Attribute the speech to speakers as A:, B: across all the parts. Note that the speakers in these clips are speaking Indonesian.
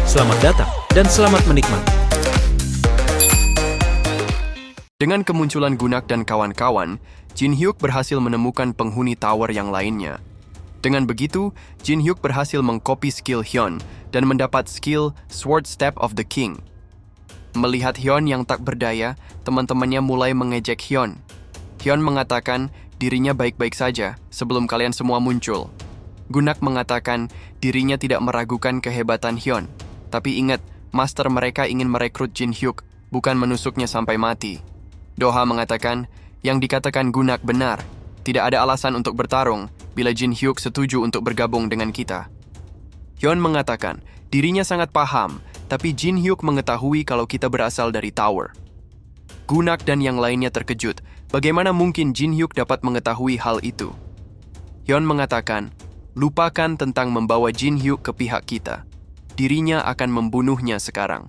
A: Selamat datang dan selamat menikmati.
B: Dengan kemunculan Gunak dan kawan-kawan, Jin Hyuk berhasil menemukan penghuni tower yang lainnya. Dengan begitu, Jin Hyuk berhasil mengkopi skill Hyun dan mendapat skill Sword Step of the King. Melihat Hyun yang tak berdaya, teman-temannya mulai mengejek Hyun. Hyun mengatakan dirinya baik-baik saja sebelum kalian semua muncul. Gunak mengatakan dirinya tidak meragukan kehebatan Hyun. Tapi ingat, master mereka ingin merekrut Jin Hyuk, bukan menusuknya sampai mati. Doha mengatakan, yang dikatakan Gunak benar. Tidak ada alasan untuk bertarung bila Jin Hyuk setuju untuk bergabung dengan kita. Hyun mengatakan, dirinya sangat paham, tapi Jin Hyuk mengetahui kalau kita berasal dari tower. Gunak dan yang lainnya terkejut, bagaimana mungkin Jin Hyuk dapat mengetahui hal itu? Hyun mengatakan, lupakan tentang membawa Jin Hyuk ke pihak kita. Dirinya akan membunuhnya sekarang.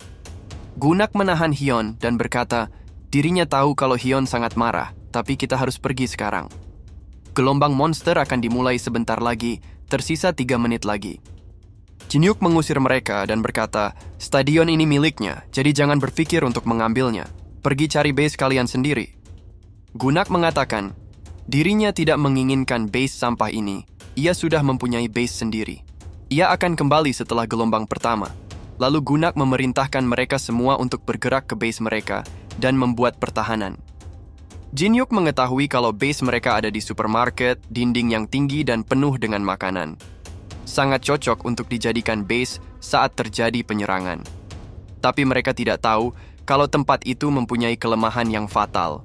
B: Gunak menahan Hyun dan berkata, dirinya tahu kalau Hyun sangat marah, tapi kita harus pergi sekarang. Gelombang monster akan dimulai sebentar lagi, tersisa 3 menit lagi. Jin Hyuk mengusir mereka dan berkata, stadion ini miliknya, jadi jangan berpikir untuk mengambilnya. Pergi cari base kalian sendiri. Gunak mengatakan, dirinya tidak menginginkan base sampah ini, ia sudah mempunyai base sendiri. Ia akan kembali setelah gelombang pertama. Lalu Gunak memerintahkan mereka semua untuk bergerak ke base mereka dan membuat pertahanan. Jin Hyuk mengetahui kalau base mereka ada di supermarket, dinding yang tinggi dan penuh dengan makanan. Sangat cocok untuk dijadikan base saat terjadi penyerangan. Tapi mereka tidak tahu kalau tempat itu mempunyai kelemahan yang fatal.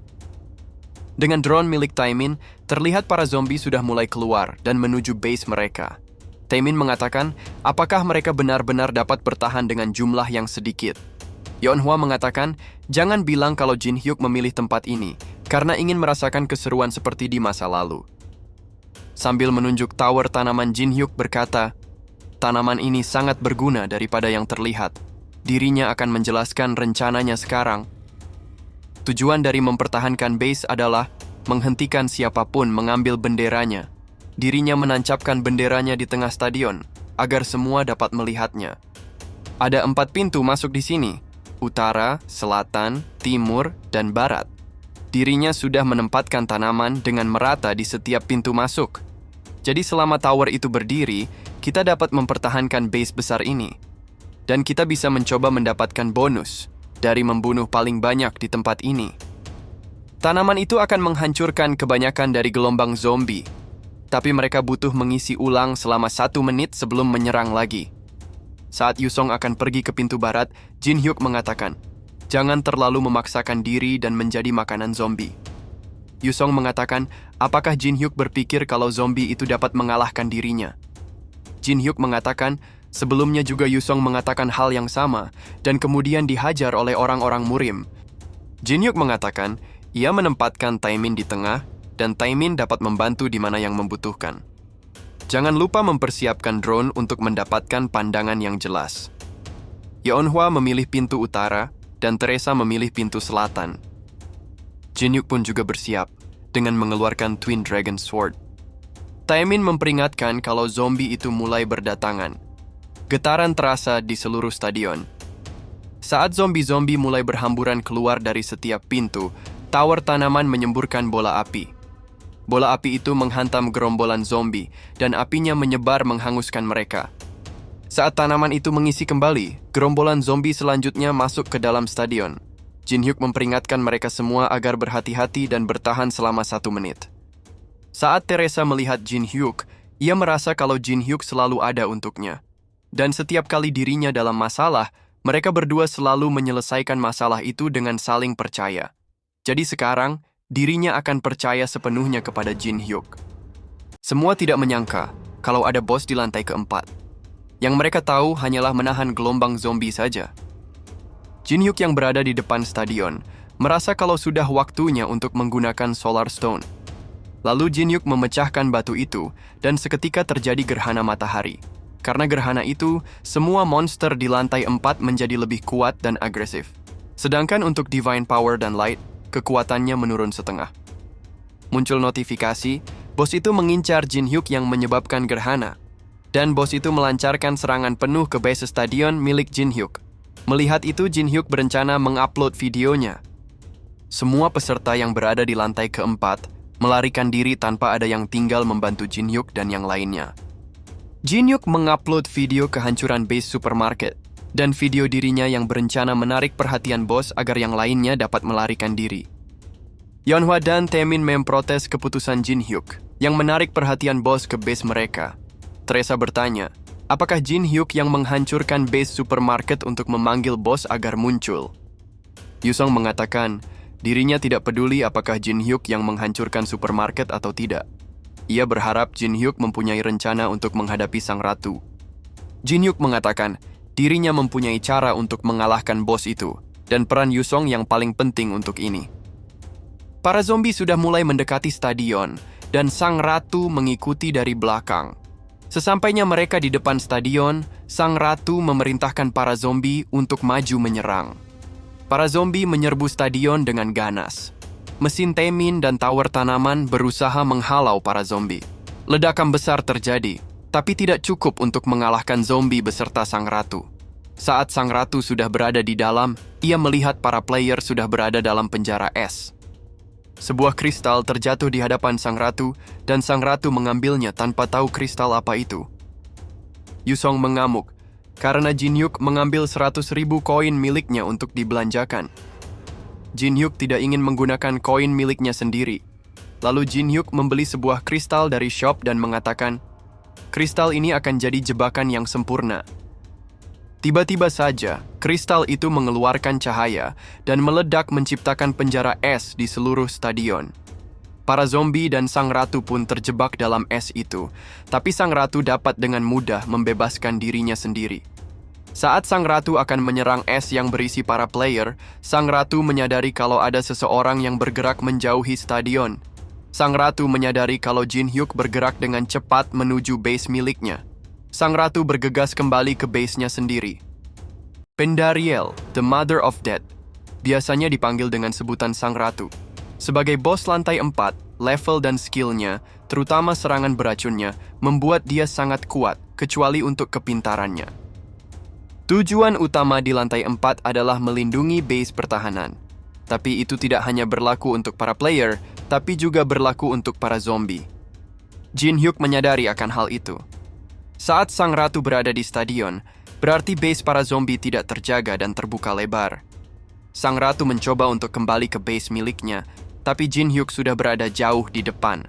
B: Dengan drone milik Taemin, terlihat para zombie sudah mulai keluar dan menuju base mereka. Taemin mengatakan, apakah mereka benar-benar dapat bertahan dengan jumlah yang sedikit? Yeonhwa mengatakan, jangan bilang kalau Jin Hyuk memilih tempat ini, karena ingin merasakan keseruan seperti di masa lalu. Sambil menunjuk tower tanaman, Jin Hyuk berkata, tanaman ini sangat berguna daripada yang terlihat. Dirinya akan menjelaskan rencananya sekarang. Tujuan dari mempertahankan base adalah menghentikan siapapun mengambil benderanya. Dirinya menancapkan benderanya di tengah stadion, agar semua dapat melihatnya. Ada 4 pintu masuk di sini, utara, selatan, timur, dan barat. Dirinya sudah menempatkan tanaman dengan merata di setiap pintu masuk. Jadi selama tower itu berdiri, kita dapat mempertahankan base besar ini. Dan kita bisa mencoba mendapatkan bonus dari membunuh paling banyak di tempat ini. Tanaman itu akan menghancurkan kebanyakan dari gelombang zombie. Tapi mereka butuh mengisi ulang selama 1 menit sebelum menyerang lagi. Saat Yusong akan pergi ke pintu barat, Jin Hyuk mengatakan, jangan terlalu memaksakan diri dan menjadi makanan zombie. Yusong mengatakan, apakah Jin Hyuk berpikir kalau zombie itu dapat mengalahkan dirinya? Jin Hyuk mengatakan, sebelumnya juga Yusong mengatakan hal yang sama, dan kemudian dihajar oleh orang-orang murim. Jin Hyuk mengatakan, ia menempatkan Taemin di tengah, dan Taemin dapat membantu di mana yang membutuhkan. Jangan lupa mempersiapkan drone untuk mendapatkan pandangan yang jelas. Yeonhwa memilih pintu utara, dan Teresa memilih pintu selatan. Jin Hyuk pun juga bersiap, dengan mengeluarkan Twin Dragon Sword. Taemin memperingatkan kalau zombie itu mulai berdatangan. Getaran terasa di seluruh stadion. Saat zombie-zombie mulai berhamburan keluar dari setiap pintu, tower tanaman menyemburkan bola api. Bola api itu menghantam gerombolan zombie, dan apinya menyebar menghanguskan mereka. Saat tanaman itu mengisi kembali, gerombolan zombie selanjutnya masuk ke dalam stadion. Jin Hyuk memperingatkan mereka semua agar berhati-hati dan bertahan selama 1 menit. Saat Teresa melihat Jin Hyuk, ia merasa kalau Jin Hyuk selalu ada untuknya. Dan setiap kali dirinya dalam masalah, mereka berdua selalu menyelesaikan masalah itu dengan saling percaya. Jadi sekarang, dirinya akan percaya sepenuhnya kepada Jin Hyuk. Semua tidak menyangka kalau ada bos di lantai keempat. Yang mereka tahu hanyalah menahan gelombang zombie saja. Jin Hyuk yang berada di depan stadion merasa kalau sudah waktunya untuk menggunakan Solar Stone. Lalu Jin Hyuk memecahkan batu itu dan seketika terjadi gerhana matahari. Karena gerhana itu, semua monster di lantai 4 menjadi lebih kuat dan agresif. Sedangkan untuk Divine Power dan Light, kekuatannya menurun setengah. Muncul notifikasi, bos itu mengincar Jin Hyuk yang menyebabkan gerhana. dan bos itu melancarkan serangan penuh ke base stadion milik Jin Hyuk. Melihat itu, Jin Hyuk berencana mengupload videonya. Semua peserta yang berada di lantai keempat melarikan diri tanpa ada yang tinggal membantu Jin Hyuk dan yang lainnya. Jin Hyuk mengupload video kehancuran base supermarket dan video dirinya yang berencana menarik perhatian bos agar yang lainnya dapat melarikan diri. Yeonhwa dan Taemin memprotes keputusan Jin Hyuk yang menarik perhatian bos ke base mereka. Teresa bertanya, apakah Jin Hyuk yang menghancurkan base supermarket untuk memanggil bos agar muncul? Yusong mengatakan, dirinya tidak peduli apakah Jin Hyuk yang menghancurkan supermarket atau tidak. Ia berharap Jin Hyuk mempunyai rencana untuk menghadapi sang ratu. Jin Hyuk mengatakan, dirinya mempunyai cara untuk mengalahkan bos itu, dan peran Yusong yang paling penting untuk ini. Para zombie sudah mulai mendekati stadion, dan sang ratu mengikuti dari belakang. Sesampainya mereka di depan stadion, sang ratu memerintahkan para zombie untuk maju menyerang. Para zombie menyerbu stadion dengan ganas. Mesin Taemin dan tower tanaman berusaha menghalau para zombie. Ledakan besar terjadi, tapi tidak cukup untuk mengalahkan zombie beserta sang ratu. Saat sang ratu sudah berada di dalam, ia melihat para player sudah berada dalam penjara es. Sebuah kristal terjatuh di hadapan sang ratu, dan sang ratu mengambilnya tanpa tahu kristal apa itu. Yusong mengamuk, karena Jin Hyuk mengambil 100.000 koin miliknya untuk dibelanjakan. Jin Hyuk tidak ingin menggunakan koin miliknya sendiri. Lalu Jin Hyuk membeli sebuah kristal dari shop dan mengatakan, kristal ini akan jadi jebakan yang sempurna. Tiba-tiba saja, kristal itu mengeluarkan cahaya dan meledak menciptakan penjara es di seluruh stadion. Para zombie dan sang ratu pun terjebak dalam es itu, tapi sang ratu dapat dengan mudah membebaskan dirinya sendiri. Saat sang ratu akan menyerang es yang berisi para player, sang ratu menyadari kalau ada seseorang yang bergerak menjauhi stadion. Sang ratu menyadari kalau Jin Hyuk bergerak dengan cepat menuju base miliknya. Sang ratu bergegas kembali ke base-nya sendiri. Pendariel, the Mother of Death, biasanya dipanggil dengan sebutan sang ratu. Sebagai bos lantai 4, level dan skill-nya, terutama serangan beracunnya, membuat dia sangat kuat, kecuali untuk kepintarannya. Tujuan utama di lantai 4 adalah melindungi base pertahanan. Tapi itu tidak hanya berlaku untuk para player, tapi juga berlaku untuk para zombie. Jin Hyuk menyadari akan hal itu. Saat sang ratu berada di stadion, berarti base para zombie tidak terjaga dan terbuka lebar. Sang ratu mencoba untuk kembali ke base miliknya, tapi Jin Hyuk sudah berada jauh di depan.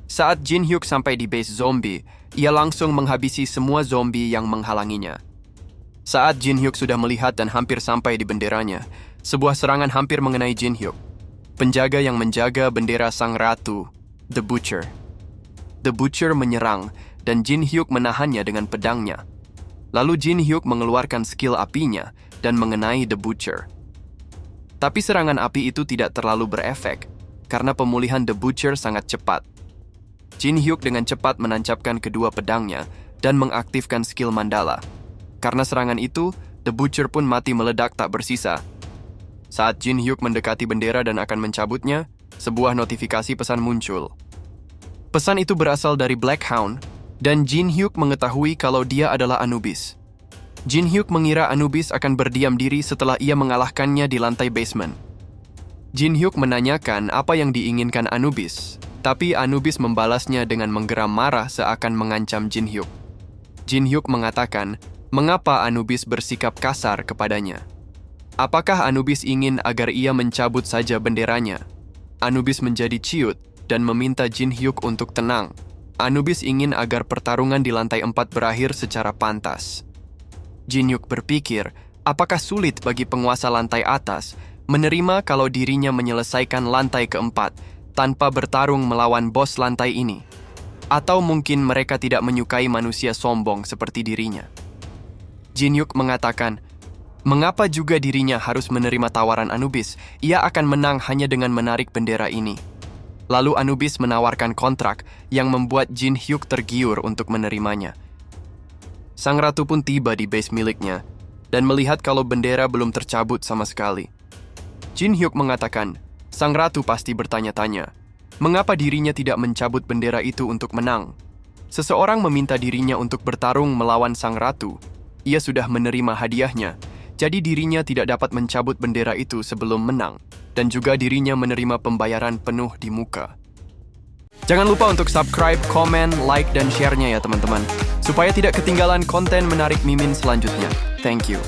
B: Saat Jin Hyuk sampai di base zombie, ia langsung menghabisi semua zombie yang menghalanginya. Saat Jin Hyuk sudah melihat dan hampir sampai di benderanya, sebuah serangan hampir mengenai Jin Hyuk. Penjaga yang menjaga bendera sang ratu, The Butcher. The Butcher menyerang, dan Jin Hyuk menahannya dengan pedangnya. Lalu Jin Hyuk mengeluarkan skill apinya dan mengenai The Butcher. Tapi serangan api itu tidak terlalu berefek, karena pemulihan The Butcher sangat cepat. Jin Hyuk dengan cepat menancapkan kedua pedangnya dan mengaktifkan skill mandala. Karena serangan itu, The Butcher pun mati meledak tak bersisa. Saat Jin Hyuk mendekati bendera dan akan mencabutnya, sebuah notifikasi pesan muncul. Pesan itu berasal dari Black Hound, dan Jin Hyuk mengetahui kalau dia adalah Anubis. Jin Hyuk mengira Anubis akan berdiam diri setelah ia mengalahkannya di lantai basement. Jin Hyuk menanyakan apa yang diinginkan Anubis, tapi Anubis membalasnya dengan menggeram marah seakan mengancam Jin Hyuk. Jin Hyuk mengatakan, mengapa Anubis bersikap kasar kepadanya? Apakah Anubis ingin agar ia mencabut saja benderanya? Anubis menjadi ciut dan meminta Jin Hyuk untuk tenang. Anubis ingin agar pertarungan di lantai 4 berakhir secara pantas. Jin Hyuk berpikir, apakah sulit bagi penguasa lantai atas menerima kalau dirinya menyelesaikan lantai keempat tanpa bertarung melawan bos lantai ini? Atau mungkin mereka tidak menyukai manusia sombong seperti dirinya? Jin Hyuk mengatakan, mengapa juga dirinya harus menerima tawaran Anubis? Ia akan menang hanya dengan menarik bendera ini. Lalu Anubis menawarkan kontrak yang membuat Jin Hyuk tergiur untuk menerimanya. Sang ratu pun tiba di base miliknya dan melihat kalau bendera belum tercabut sama sekali. Jin Hyuk mengatakan, sang ratu pasti bertanya-tanya, mengapa dirinya tidak mencabut bendera itu untuk menang? Seseorang meminta dirinya untuk bertarung melawan sang ratu. Ia sudah menerima hadiahnya, jadi dirinya tidak dapat mencabut bendera itu sebelum menang, dan juga dirinya menerima pembayaran penuh di muka. Jangan lupa untuk subscribe, komen, like, dan share-nya ya teman-teman, supaya tidak ketinggalan konten menarik Mimin selanjutnya. Thank you.